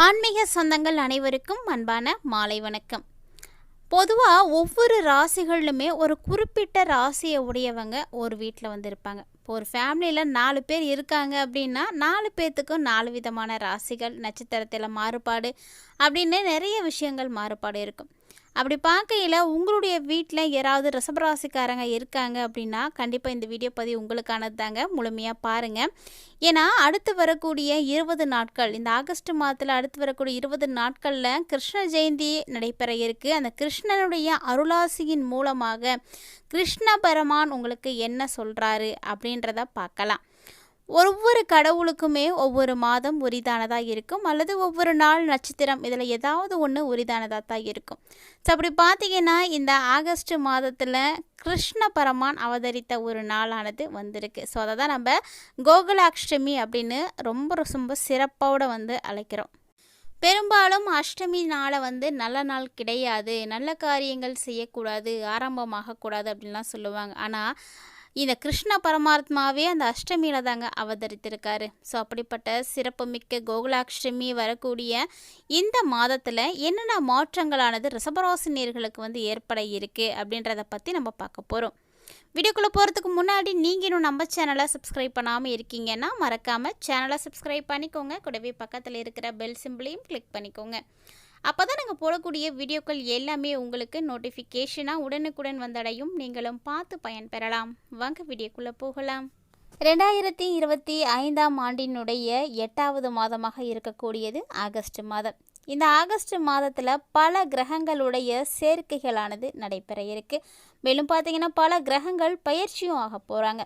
ஆன்மீக சொந்தங்கள் அனைவருக்கும் அன்பான மாலை வணக்கம். பொதுவாக ஒவ்வொரு ராசிகளிலுமே ஒரு குறிப்பிட்ட ராசியை உடையவங்க ஒரு வீட்டில் வந்து இருப்பாங்க. இப்போ ஒரு ஃபேமிலியில் 4 பேர் இருக்காங்க அப்படின்னா 4 பேர்த்துக்கும் 4 விதமான ராசிகள், நட்சத்திரத்தில் மாறுபாடு அப்படின்னு நிறைய விஷயங்கள் மாறுபாடு இருக்கும். அப்படி பார்க்கையில் உங்களுடைய வீட்டில் யாராவது ரிஷபராசிக்காரங்க இருக்காங்க அப்படின்னா கண்டிப்பாக இந்த வீடியோ பதிவு உங்களுக்கானது தாங்க. முழுமையாக பாருங்கள். ஏன்னா அடுத்து வரக்கூடிய 20 நாட்கள், இந்த ஆகஸ்ட் மாதத்தில் அடுத்து வரக்கூடிய 20 நாட்களில் கிருஷ்ண ஜெயந்தி நடைபெற இருக்குது. அந்த கிருஷ்ணனுடைய அருளாசியின் மூலமாக கிருஷ்ண பரமான் உங்களுக்கு என்ன சொல்கிறாரு அப்படின்றத பார்க்கலாம். ஒவ்வொரு கடவுளுக்குமே ஒவ்வொரு மாதம் உரிதானதாக இருக்கும், அல்லது ஒவ்வொரு நாள் நட்சத்திரம் இதில் ஏதாவது ஒன்று உரிதானதாக தான் இருக்கும். ஸோ அப்படி பார்த்தீங்கன்னா இந்த ஆகஸ்ட் மாதத்தில் கிருஷ்ண பரமான் அவதரித்த ஒரு நாளானது வந்திருக்கு. ஸோ அதை தான் நம்ம கோகுலாஷ்டமி அப்படின்னு ரொம்ப சிறப்போடு வந்து அழைக்கிறோம். பெரும்பாலும் அஷ்டமி நாளை வந்து நல்ல நாள் கிடையாது, நல்ல காரியங்கள் செய்யக்கூடாது, ஆரம்பமாகக்கூடாது அப்படின்லாம் சொல்லுவாங்க. ஆனால் இந்த கிருஷ்ண பரமாத்மாவே அந்த அஷ்டமியில் தாங்க அவதரித்திருக்காரு. ஸோ அப்படிப்பட்ட சிறப்புமிக்க கோகுலாஷ்டமி வரக்கூடிய இந்த மாதத்தில் என்னென்ன மாற்றங்களானது ரிஷபராசினியர்களுக்கு வந்து ஏற்பட இருக்குது அப்படின்றத பற்றி நம்ம பார்க்க போகிறோம். வீடியோக்குள்ளே போகிறதுக்கு முன்னாடி நீங்கள் இன்னும் நம்ம சேனலை சப்ஸ்கிரைப் பண்ணாமல் இருக்கீங்கன்னா மறக்காமல் சேனலை சப்ஸ்கிரைப் பண்ணிக்கோங்க. கூடவே பக்கத்தில் இருக்கிற பெல் சிம்பிளையும் கிளிக் பண்ணிக்கோங்க. அப்போ தான் நாங்கள் போடக்கூடிய வீடியோக்கள் எல்லாமே உங்களுக்கு நோட்டிஃபிகேஷனாக உடனுக்குடன் வந்தடையும், நீங்களும் பார்த்து பயன்பெறலாம். வாங்க வீடியோக்குள்ளே போகலாம். 2025ஆம் ஆண்டினுடைய 8வது மாதமாக இருக்கக்கூடியது ஆகஸ்ட் மாதம். இந்த ஆகஸ்ட் மாதத்தில் பல கிரகங்களுடைய சேர்க்கைகளானது நடைபெற இருக்குது. மேலும் பார்த்திங்கன்னா பல கிரகங்கள் பயிற்சியும் ஆக போகிறாங்க.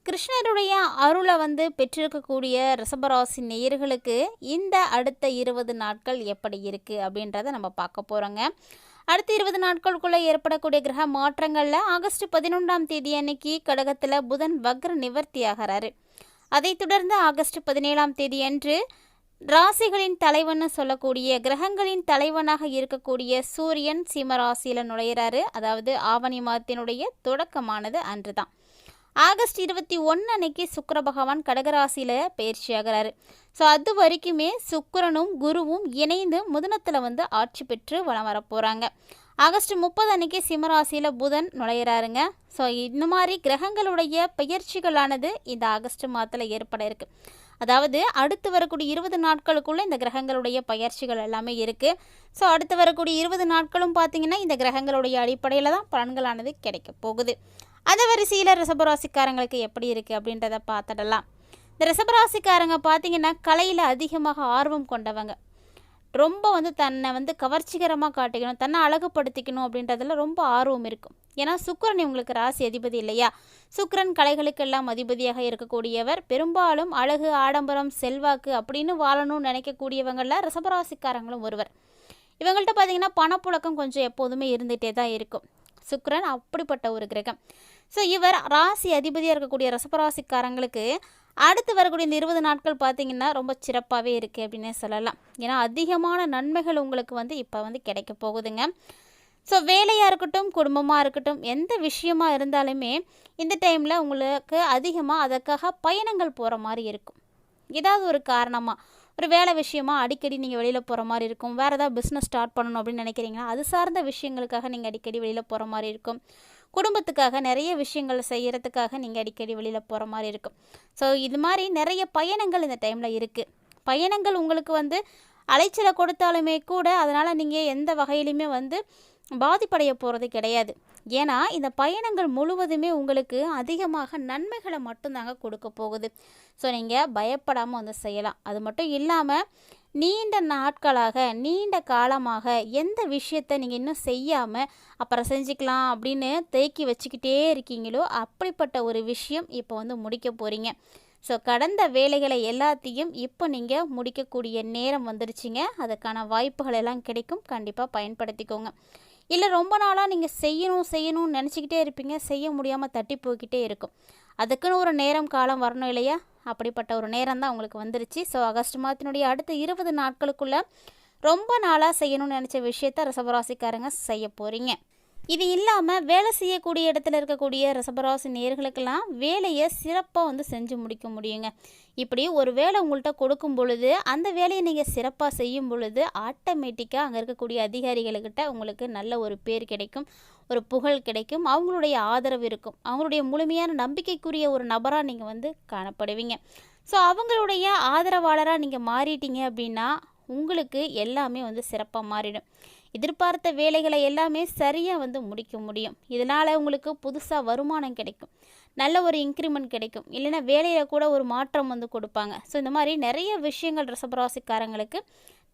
கிருஷ்ணருடைய அருளை வந்து பெற்றிருக்கக்கூடிய ரிஷபராசி நேயர்களுக்கு இந்த அடுத்த 20 நாட்கள் எப்படி இருக்குது அப்படின்றத நம்ம பார்க்க போகிறோங்க. அடுத்த 20 நாட்களுக்குள்ளே ஏற்படக்கூடிய கிரக மாற்றங்களில் ஆகஸ்ட் 11ஆம் தேதி அன்னைக்கு கடகத்தில் புதன் வக்ர நிவர்த்தி ஆகிறாரு. அதைத் தொடர்ந்து ஆகஸ்ட் 17ஆம் தேதி அன்று ராசிகளின் தலைவன்னு சொல்லக்கூடிய கிரகங்களின் தலைவனாக இருக்கக்கூடிய சூரியன் சிம்மராசியில் நுழையிறாரு. அதாவது ஆவணி மாதத்தினுடைய தொடக்கமானது அன்று தான். ஆகஸ்ட் 21 அன்னைக்கு சுக்கிர பகவான் கடகராசியில் பயிற்சி ஆகிறாரு. ஸோ அது வரைக்குமே சுக்கிரனும் குருவும் இணைந்து முதனத்தில் வந்து ஆட்சி பெற்று வலம் வர போகிறாங்க. ஆகஸ்ட் 30 அன்னைக்கு சிம்மராசியில் புதன் நுழையிறாருங்க. ஸோ இந்த மாதிரி கிரகங்களுடைய பயிற்சிகளானது இந்த ஆகஸ்ட் மாதத்தில் ஏற்பட இருக்குது. அதாவது அடுத்து வரக்கூடிய 20 நாட்களுக்குள்ளே இந்த கிரகங்களுடைய பயிற்சிகள் எல்லாமே இருக்குது. ஸோ அடுத்து வரக்கூடிய 20 நாட்களும் பார்த்திங்கன்னா இந்த கிரகங்களுடைய அடிப்படையில் தான் பலன்களானது கிடைக்க போகுது. அந்த வரிசையில் ரிஷபராசிக்காரங்களுக்கு எப்படி இருக்குது அப்படின்றத பார்த்துடலாம். இந்த ரிஷபராசிக்காரங்க பார்த்திங்கன்னா கலையில் அதிகமாக ஆர்வம் கொண்டவங்க. ரொம்ப வந்து தன்னை வந்து கவர்ச்சிகரமாக காட்டிக்கணும், தன்னை அழகுபடுத்திக்கணும் அப்படின்றதுல ரொம்ப ஆர்வம் இருக்கும். ஏன்னா சுக்கிரன் இவங்களுக்கு ராசி அதிபதி இல்லையா. சுக்கிரன் கலைகளுக்கெல்லாம் அதிபதியாக இருக்கக்கூடியவர். பெரும்பாலும் அழகு, ஆடம்பரம், செல்வாக்கு அப்படின்னு வாழணும்னு நினைக்கக்கூடியவங்களில் ரிஷபராசிக்காரங்களும் ஒருவர். இவங்கள்ட்ட பார்த்திங்கன்னா பணப்புழக்கம் கொஞ்சம் எப்போதுமே இருந்துகிட்டே தான் இருக்கும். சுக்கிரன் அப்படிப்பட்ட ஒரு கிரகம். ஸோ இவர் ராசி அதிபதியாக இருக்கக்கூடிய ரிஷபராசிக்காரங்களுக்கு அடுத்து வரக்கூடிய இந்த 20 நாட்கள் பார்த்திங்கன்னா ரொம்ப சிறப்பாகவே இருக்குது அப்படின்னே சொல்லலாம். ஏன்னா அதிகமான நன்மைகள் உங்களுக்கு வந்து இப்போ வந்து கிடைக்க போகுதுங்க. ஸோ வேலையாக இருக்கட்டும், குடும்பமாக இருக்கட்டும், எந்த விஷயமாக இருந்தாலுமே இந்த டைமில் உங்களுக்கு அதிகமாக அதற்காக பயணங்கள் போகிற மாதிரி இருக்கும். ஏதாவது ஒரு காரணமாக ஒரு வேலை விஷயமா அடிக்கடி நீங்கள் வெளியில் போகிற மாதிரி இருக்கும். வேறு ஏதாவது பிஸ்னஸ் ஸ்டார்ட் பண்ணணும் அப்படின்னு நினைக்கிறீங்கன்னா அது சார்ந்த விஷயங்களுக்காக நீங்கள் அடிக்கடி வெளியில் போகிற மாதிரி இருக்கும். குடும்பத்துக்காக நிறைய விஷயங்கள் செய்கிறதுக்காக நீங்கள் அடிக்கடி வெளியில் போகிற மாதிரி இருக்கும். ஸோ இது மாதிரி நிறைய பயணங்கள் இந்த டைமில் இருக்குது. பயணங்கள் உங்களுக்கு வந்து அலைச்சலை கொடுத்தாலுமே கூட அதனால் நீங்கள் எந்த வகையிலுமே வந்து பாதிப்படைய போகிறது கிடையாது. ஏன்னா இந்த பயணங்கள் முழுவதுமே உங்களுக்கு அதிகமாக நன்மைகளை மட்டும்தாங்க கொடுக்க போகுது. ஸோ நீங்கள் பயப்படாமல் வந்து செய்யலாம். அது மட்டும் இல்லாமல் நீண்ட நாட்களாக, நீண்ட காலமாக எந்த விஷயத்தை நீங்கள் இன்னும் செய்யாமல் அப்புறம் செஞ்சுக்கலாம் அப்படின்னு தேக்கி வச்சுக்கிட்டே இருக்கீங்களோ அப்படிப்பட்ட ஒரு விஷயம் இப்போ வந்து முடிக்க போகிறீங்க. ஸோ கடந்த வேலைகளை எல்லாத்தையும் இப்போ நீங்கள் முடிக்கக்கூடிய நேரம் வந்துருச்சுங்க. அதுக்கான வாய்ப்புகள் எல்லாம் கிடைக்கும், கண்டிப்பாக பயன்படுத்திக்கோங்க. இல்லை ரொம்ப நாளாக நீங்கள் செய்யணும்னு நினச்சிக்கிட்டே இருப்பீங்க, செய்ய முடியாமல் தட்டி போய்கிட்டே இருக்கும். அதுக்குன்னு ஒரு நேரம் காலம் வரணும் இல்லையா. அப்படிப்பட்ட ஒரு நேரம் தான் உங்களுக்கு வந்துருச்சு. ஸோ ஆகஸ்ட் மாதத்தினுடைய அடுத்த 20 நாட்களுக்குள்ளே ரொம்ப நாளாக செய்யணும்னு நினச்ச விஷயத்த ரிஷபராசிக்காரங்க செய்ய போகிறீங்க. இது இல்லாமல் வேலை செய்யக்கூடிய இடத்துல இருக்கக்கூடிய ரிஷபராசி நேயர்களுக்கெல்லாம் வேலையை சிறப்பாக வந்து செஞ்சு முடிக்க முடியுங்க. இப்படி ஒரு வேலை உங்கள்கிட்ட கொடுக்கும் பொழுது அந்த வேலையை நீங்கள் சிறப்பாக செய்யும் பொழுது ஆட்டோமேட்டிக்காக அங்கே இருக்கக்கூடிய அதிகாரிகளுக்கிட்ட உங்களுக்கு நல்ல ஒரு பேர் கிடைக்கும், ஒரு புகழ் கிடைக்கும், அவங்களுடைய ஆதரவு இருக்கும், அவங்களுடைய முழுமையான நம்பிக்கைக்குரிய ஒரு நபராக நீங்கள் வந்து காணப்படுவீங்க. ஸோ அவங்களுடைய ஆதரவாளராக நீங்கள் மாறிட்டீங்க அப்படின்னா உங்களுக்கு எல்லாமே வந்து சிறப்பாக மாறிடும். எதிர்பார்த்த வேலைகளை எல்லாமே சரியாக வந்து முடிக்க முடியும். இதனால் உங்களுக்கு புதுசாக வருமானம் கிடைக்கும், நல்ல ஒரு இன்க்ரிமெண்ட் கிடைக்கும், இல்லைன்னா வேலையில் கூட ஒரு மாற்றம் வந்து கொடுப்பாங்க. ஸோ இந்த மாதிரி நிறைய விஷயங்கள் ரிஷபராசிக்காரங்களுக்கு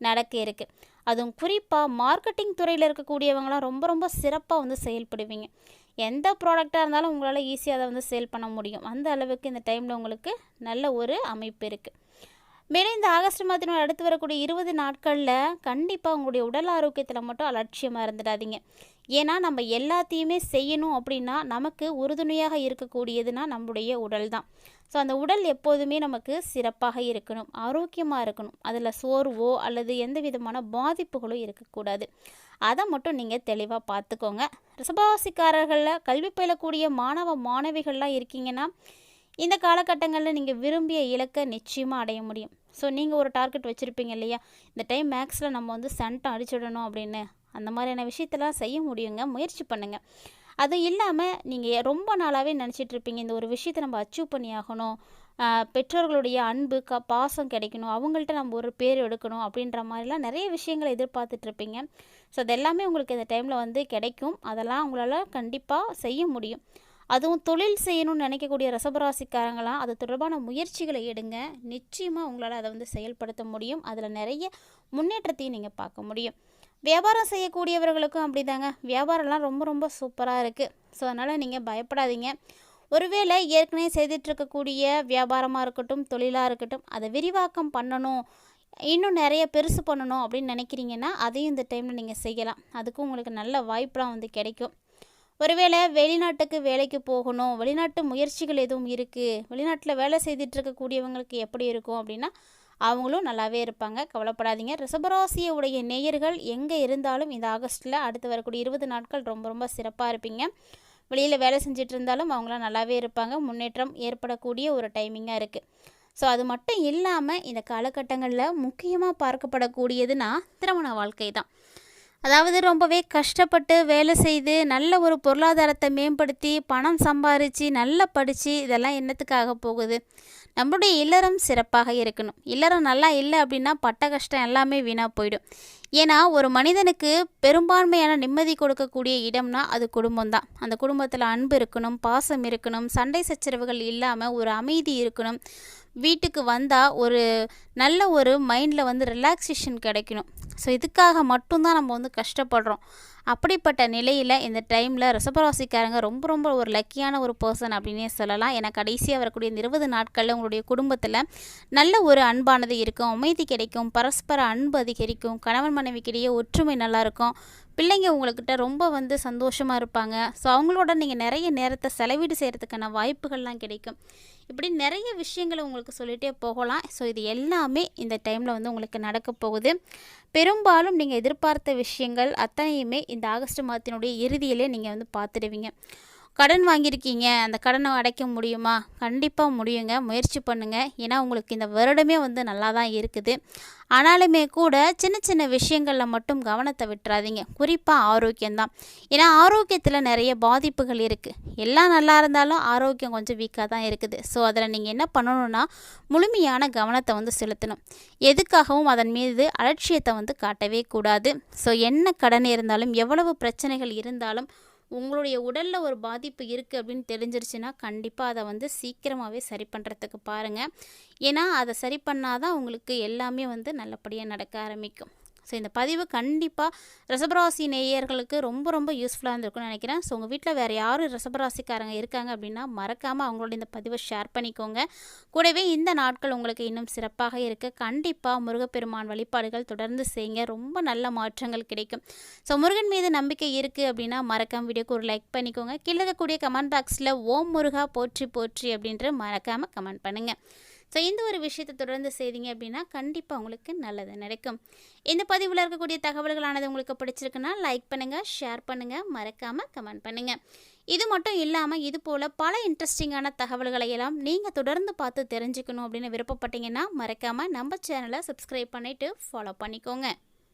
நடக்க இருக்குது. அதுவும் குறிப்பாக மார்க்கெட்டிங் துறையில் இருக்கக்கூடியவங்களாம் ரொம்ப ரொம்ப சிறப்பாக வந்து செயல்படுவீங்க. எந்த ப்ராடக்டாக இருந்தாலும் உங்களால் ஈஸியாக அதை வந்து சேல் பண்ண முடியும். அந்த அளவுக்கு இந்த டைமில் உங்களுக்கு நல்ல ஒரு அமைப்பு இருக்குது. மேலும் இந்த ஆகஸ்ட் மாதத்தினோட அடுத்து வரக்கூடிய 20 நாட்களில் கண்டிப்பாக உங்களுடைய உடல் ஆரோக்கியத்தில் மட்டும் அலட்சியமாக இருந்துடாதீங்க. ஏன்னா நம்ம எல்லாத்தையுமே செய்யணும் அப்படின்னா நமக்கு உறுதுணையாக இருக்கக்கூடியதுன்னா நம்முடைய உடல் தான். ஸோ அந்த உடல் எப்போதுமே நமக்கு சிறப்பாக இருக்கணும், ஆரோக்கியமாக இருக்கணும். அதில் சோர்வோ அல்லது எந்த விதமான பாதிப்புகளோ இருக்கக்கூடாது. அதை மட்டும் நீங்கள் தெளிவாக பார்த்துக்கோங்க. ரிஷபராசிக்காரர்களில் கல்வி பயிலக்கூடிய மாணவ மாணவிகள்லாம் இருக்கீங்கன்னா இந்த காலகட்டங்களில் நீங்கள் விரும்பிய இலக்கை நிச்சயமாக அடைய முடியும். ஸோ நீங்கள் ஒரு டார்கெட் வச்சுருப்பீங்க இல்லையா, இந்த டைம் மேக்ஸில் நம்ம வந்து சென்டம் அடிச்சிடணும் அப்படின்னு, அந்த மாதிரியான விஷயத்தெல்லாம் செய்ய முடியுங்க. முயற்சி பண்ணுங்கள். அது இல்லாமல் நீங்கள் ரொம்ப நாளாகவே நினச்சிட்ருப்பீங்க இந்த ஒரு விஷயத்தை நம்ம அச்சீவ் பண்ணி ஆகணும், பெற்றோர்களுடைய அன்பு பாசம் கிடைக்கணும், அவங்கள்ட்ட நம்ம ஒரு பேர் எடுக்கணும் அப்படின்ற மாதிரிலாம் நிறைய விஷயங்களை எதிர்பார்த்துட்ருப்பீங்க. ஸோ அதெல்லாமே உங்களுக்கு இந்த டைமில் வந்து கிடைக்கும். அதெல்லாம் உங்களால் கண்டிப்பாக செய்ய முடியும். அதுவும் தொழில் செய்யணும்னு நினைக்கக்கூடிய ரிஷபராசிக்காரங்களாம் அது தொடர்பான முயற்சிகளை எடுங்க. நிச்சயமாக உங்களால் அதை வந்து செயல்படுத்த முடியும். அதில் நிறைய முன்னேற்றத்தையும் நீங்கள் பார்க்க முடியும். வியாபாரம் செய்யக்கூடியவர்களுக்கும் அப்படி தாங்க, வியாபாரம்லாம் ரொம்ப ரொம்ப சூப்பராக இருக்குது. ஸோ அதனால் நீங்கள் பயப்படாதீங்க. ஒருவேளை ஏற்கனவே செய்துட்ருக்கக்கூடிய வியாபாரமாக இருக்கட்டும், தொழிலாக இருக்கட்டும், அதை விரிவாக்கம் பண்ணணும், இன்னும் நிறைய பெருசு பண்ணணும் அப்படின்னு நினைக்கிறீங்கன்னா அதையும் இந்த டைமில் நீங்கள் செய்யலாம். அதுக்கும் உங்களுக்கு நல்ல வாய்ப்பெலாம் வந்து கிடைக்கும். ஒருவேளை வெளிநாட்டுக்கு வேலைக்கு போகணும், வெளிநாட்டு முயற்சிகள் எதுவும் இருக்குது, வெளிநாட்டில் வேலை செய்துட்ருக்கக்கூடியவங்களுக்கு எப்படி இருக்கும் அப்படின்னா அவங்களும் நல்லாவே இருப்பாங்க, கவலைப்படாதீங்க. ரிஷபராசியை உடைய நேயர்கள் எங்கே இருந்தாலும் இந்த ஆகஸ்ட்டில் அடுத்து வரக்கூடிய 20 நாட்கள் ரொம்ப ரொம்ப சிறப்பாக இருப்பீங்க. வெளியில் வேலை செஞ்சுட்டு இருந்தாலும் அவங்களாம் நல்லாவே இருப்பாங்க. முன்னேற்றம் ஏற்படக்கூடிய ஒரு டைமிங்காக இருக்குது. ஸோ அது மட்டும் இல்லாமல் இந்த காலகட்டங்களில் முக்கியமாக பார்க்கப்படக்கூடியதுன்னா திருமண வாழ்க்கை தான். அதாவது ரொம்பவே கஷ்டப்பட்டு வேலை செய்து நல்ல ஒரு பொருளாதாரத்தை மேம்படுத்தி பணம் சம்பாரித்து நல்லா படித்து இதெல்லாம் என்னத்துக்காக போகுது? நம்மளுடைய இல்லறம் சிறப்பாக இருக்கணும். இல்லறம் நல்லா இல்லை அப்படின்னா பட்ட கஷ்டம் எல்லாமே வீணாக போயிடும். ஏன்னா ஒரு மனிதனுக்கு பெரும்பான்மையான நிம்மதி கொடுக்கக்கூடிய இடம்னா அது குடும்பம்தான். அந்த குடும்பத்தில் அன்பு இருக்கணும், பாசம் இருக்கணும், சண்டை சச்சரவுகள் இல்லாமல் ஒரு அமைதி இருக்கணும். வீட்டுக்கு வந்தால் ஒரு நல்ல ஒரு மைண்டில் வந்து ரிலாக்ஸேஷன் கிடைக்கணும். ஸோ இதுக்காக மட்டும்தான் நம்ம வந்து கஷ்டப்படுறோம். அப்படிப்பட்ட நிலையில் இந்த டைமில் ரிஷபராசிக்காரங்க ரொம்ப ரொம்ப ஒரு லக்கியான ஒரு பர்சன் அப்படின்னே சொல்லலாம். ஏன்னா கடைசியாக வரக்கூடிய இந்த 20 நாட்களில் உங்களுடைய குடும்பத்தில் நல்ல ஒரு அன்பானது இருக்கும், அமைதி கிடைக்கும், பரஸ்பர அன்பு அதிகரிக்கும், கணவன் மனைவிக்கிடையே ஒற்றுமை நல்லாயிருக்கும், பிள்ளைங்க உங்கள்கிட்ட ரொம்ப வந்து சந்தோஷமாக இருப்பாங்க. ஸோ அவங்களோட நீங்கள் நிறைய நேரத்தை செலவீடு செய்கிறதுக்கான வாய்ப்புகள்லாம் கிடைக்கும். இப்படி நிறைய விஷயங்களை உங்களுக்கு சொல்லிகிட்டே போகலாம். ஸோ இது எல்லாமே இந்த டைமில் வந்து உங்களுக்கு நடக்க போகுது. பெரும்பாலும் நீங்கள் எதிர்பார்த்த விஷயங்கள் அத்தனையுமே இந்த ஆகஸ்ட் மாதத்தினுடைய இறுதியிலே நீங்கள் வந்து பார்த்துடுவீங்க. கடன் வாங்கியிருக்கீங்க, அந்த கடனை அடைக்க முடியுமா? கண்டிப்பாக முடியுங்க, முயற்சி பண்ணுங்கள். ஏன்னா உங்களுக்கு இந்த வருடமே வந்து நல்லா தான் இருக்குது. ஆனாலுமே கூட சின்ன சின்ன விஷயங்களில் மட்டும் கவனத்தை விட்டுறாதீங்க. குறிப்பாக ஆரோக்கியம்தான். ஏன்னா ஆரோக்கியத்தில் நிறைய பாதிப்புகள் இருக்குது. எல்லாம் நல்லா இருந்தாலும் ஆரோக்கியம் கொஞ்சம் வீக்காக தான் இருக்குது. ஸோ அதில் நீங்கள் என்ன பண்ணணுன்னா முழுமையான கவனத்தை வந்து செலுத்தணும். எதுக்காகவும் அதன் மீது அலட்சியத்தை வந்து காட்டவே கூடாது. ஸோ என்ன கடன் இருந்தாலும் எவ்வளவு பிரச்சனைகள் இருந்தாலும் உங்களுடைய உடலில் ஒரு பாதிப்பு இருக்குது அப்படின்னு தெரிஞ்சிருச்சுன்னா கண்டிப்பாக அதை வந்து சீக்கிரமாகவே சரி பண்ணுறதுக்கு பாருங்கள். ஏன்னா அதை சரி பண்ணால் தான் உங்களுக்கு எல்லாமே வந்து நல்லபடியாக நடக்க ஆரம்பிக்கும். ஸோ இந்த பதிவு கண்டிப்பாக ரிஷபராசி நேயர்களுக்கு ரொம்ப ரொம்ப யூஸ்ஃபுல்லாக இருந்திருக்கும்னு நினைக்கிறேன். ஸோ உங்கள் வீட்டில் வேறு யாரும் ரிஷபராசிக்காரங்க இருக்காங்க அப்படின்னா மறக்காமல் அவங்களோட இந்த பதிவை ஷேர் பண்ணிக்கோங்க. கூடவே இந்த நாட்கள் உங்களுக்கு இன்னும் சிறப்பாக இருக்க கண்டிப்பாக முருகப்பெருமான் வழிபாடுகள் தொடர்ந்து செய்யுங்க. ரொம்ப நல்ல மாற்றங்கள் கிடைக்கும். ஸோ முருகன் மீது நம்பிக்கை இருக்குது அப்படின்னா மறக்காமல் வீடியோக்கு ஒரு லைக் பண்ணிக்கோங்க. கீழே இருக்கக்கூடிய கமெண்ட் பாக்ஸில் ஓம் முருகா போற்றி போற்றி அப்படின்ற மறக்காமல் கமெண்ட் பண்ணுங்கள். ஸோ இந்த ஒரு விஷயத்தை தொடர்ந்து செய்தீங்க அப்படின்னா கண்டிப்பாக உங்களுக்கு நல்லது நடக்கும். இந்த பதிவில் இருக்கக்கூடிய தகவல்களானது உங்களுக்கு பிடிச்சிருக்குன்னா லைக் பண்ணுங்கள், ஷேர் பண்ணுங்கள், மறக்காமல் கமெண்ட் பண்ணுங்கள். இது மட்டும் இல்லாமல் இது போல் பல இன்ட்ரெஸ்டிங்கான தகவல்களை எல்லாம் நீங்கள் தொடர்ந்து பார்த்து தெரிஞ்சுக்கணும் அப்படின்னு விருப்பப்பட்டீங்கன்னா மறக்காமல் நம்ம சேனலை சப்ஸ்கிரைப் பண்ணிவிட்டு ஃபாலோ பண்ணிக்கோங்க.